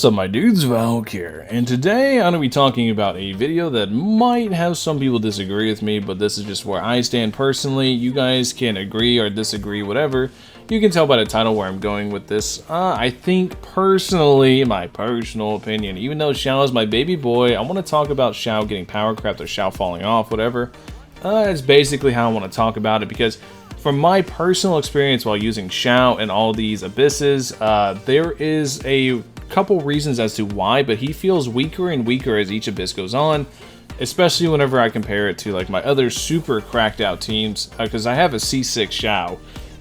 What's up my dudes, Valk here, and today I'm going to be talking about a video that might have some people disagree with me, but this is just where I stand personally. You guys can agree or disagree, whatever. You can tell by the title where I'm going with this. I think personally, my personal opinion, even though Xiao is my baby boy, I want to talk about Xiao getting Powercrept or Xiao falling off, whatever. It's basically how I want to talk about it, because from my personal experience while using Xiao and all these abysses, there is a couple reasons as to why, but he feels weaker and weaker as each abyss goes on, especially whenever I compare it to like my other super cracked out teams, because I have a C6 Xiao.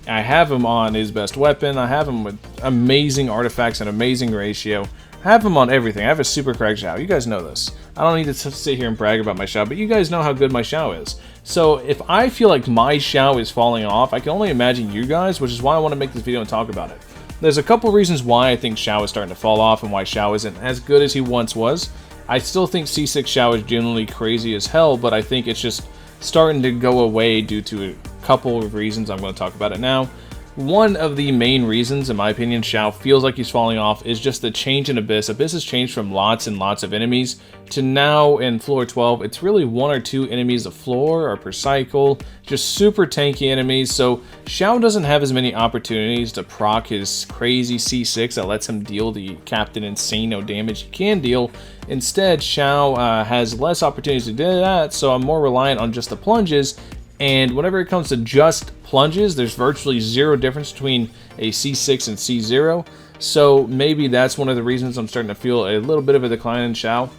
I have him on his best weapon, I have him with amazing artifacts and amazing ratio, I have him on everything. I have a super cracked Xiao, you guys know this. I don't need to sit here and brag about my Xiao, but you guys know how good my Xiao is. So if I feel like my Xiao is falling off, I can only imagine you guys, which is why I want to make this video and talk about it. There's a couple reasons why I think Xiao is starting to fall off and why Xiao isn't as good as he once was. I still think C6 Xiao is genuinely crazy as hell, but I think it's just starting to go away due to a couple of reasons. I'm going to talk about it now. One of the main reasons, in my opinion, Xiao feels like he's falling off is just the change in Abyss. Abyss has changed from lots and lots of enemies to now in Floor 12, it's really 1 or 2 enemies a floor or per cycle, just super tanky enemies. So Xiao doesn't have as many opportunities to proc his crazy C6 that lets him deal the Captain Insano damage he can deal. Instead, Xiao has less opportunities to do that, so I'm more reliant on just the plunges. And whenever it comes to just plunges, there's virtually zero difference between a C6 and C0. So maybe that's one of the reasons I'm starting to feel a little bit of a decline in Xiao.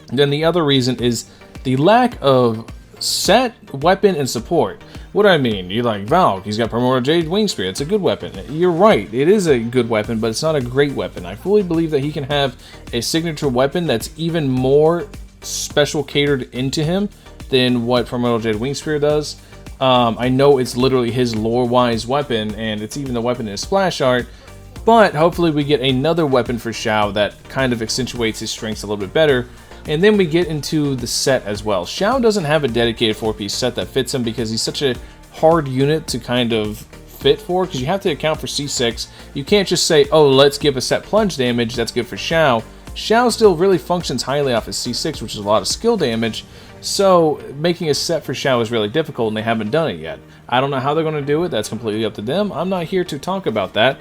Then the other reason is the lack of set, weapon, and support. What do I mean? You're like, Valk, he's got Primordial Jade Wing Spear. It's a good weapon. You're right, it is a good weapon, but it's not a great weapon. I fully believe that he can have a signature weapon that's even more special catered into him than what Primordial Jade Wing Spear does. I know it's literally his lore-wise weapon, and it's even the weapon in his splash art, but hopefully we get another weapon for Xiao that kind of accentuates his strengths a little bit better. And then we get into the set as well. Xiao doesn't have a dedicated 4-piece set that fits him because he's such a hard unit to kind of fit for, because you have to account for C6. You can't just say, oh, let's give a set plunge damage, that's good for Xiao. Xiao still really functions highly off his C6, which is a lot of skill damage. So making a set for Xiao is really difficult, and they haven't done it yet. I don't know how they're going to do it. That's completely up to them. I'm not here to talk about that.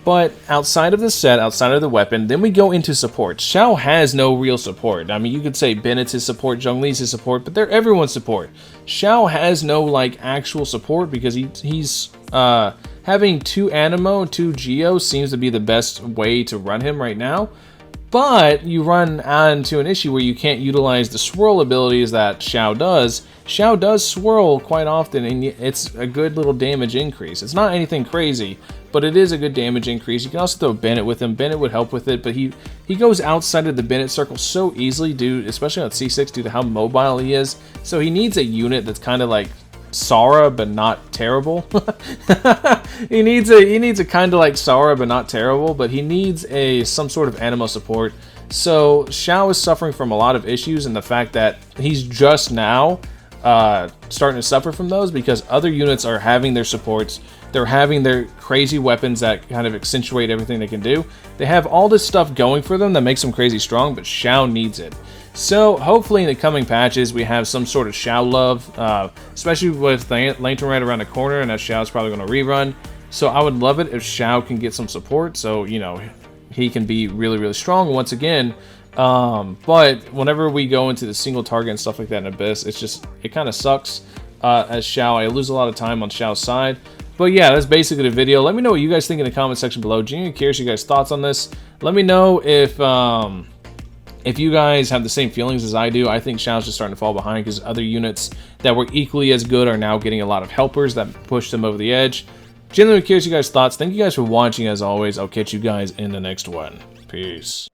But outside of the set, outside of the weapon, then we go into support. Xiao has no real support. I mean, you could say Bennett's his support, Zhongli's his support, but they're everyone's support. Xiao has no like actual support because he's having 2 Animo, 2 Geo seems to be the best way to run him right now. But you run into an issue where you can't utilize the swirl abilities that Xiao does. Xiao does swirl quite often, and it's a good little damage increase. It's not anything crazy, but it is a good damage increase. You can also throw Bennett with him. Bennett would help with it, but he goes outside of the Bennett circle so easily, especially on C6 due to how mobile he is. So he needs a unit that's kind of like Sara, but not terrible. he needs a kind of like Sara, but not terrible. But he needs some sort of Animo support. So Xiao is suffering from a lot of issues, and the fact that he's just now starting to suffer from those because other units are having their supports. They're having their crazy weapons that kind of accentuate everything they can do. They have all this stuff going for them that makes them crazy strong, but Xiao needs it. So hopefully in the coming patches we have some sort of Xiao love, especially with Lantern right around the corner, and that Xiao's probably going to rerun. So I would love it if Xiao can get some support, so you know he can be really, really strong once again. But whenever we go into the single target and stuff like that in Abyss, it kind of sucks as Xiao. I lose a lot of time on Xiao's side. But yeah, that's basically the video. Let me know what you guys think in the comment section below. Genuinely curious your guys' thoughts on this. Let me know if you guys have the same feelings as I do. I think Xiao's just starting to fall behind because other units that were equally as good are now getting a lot of helpers that push them over the edge. Genuinely curious your guys' thoughts. Thank you guys for watching as always. I'll catch you guys in the next one. Peace.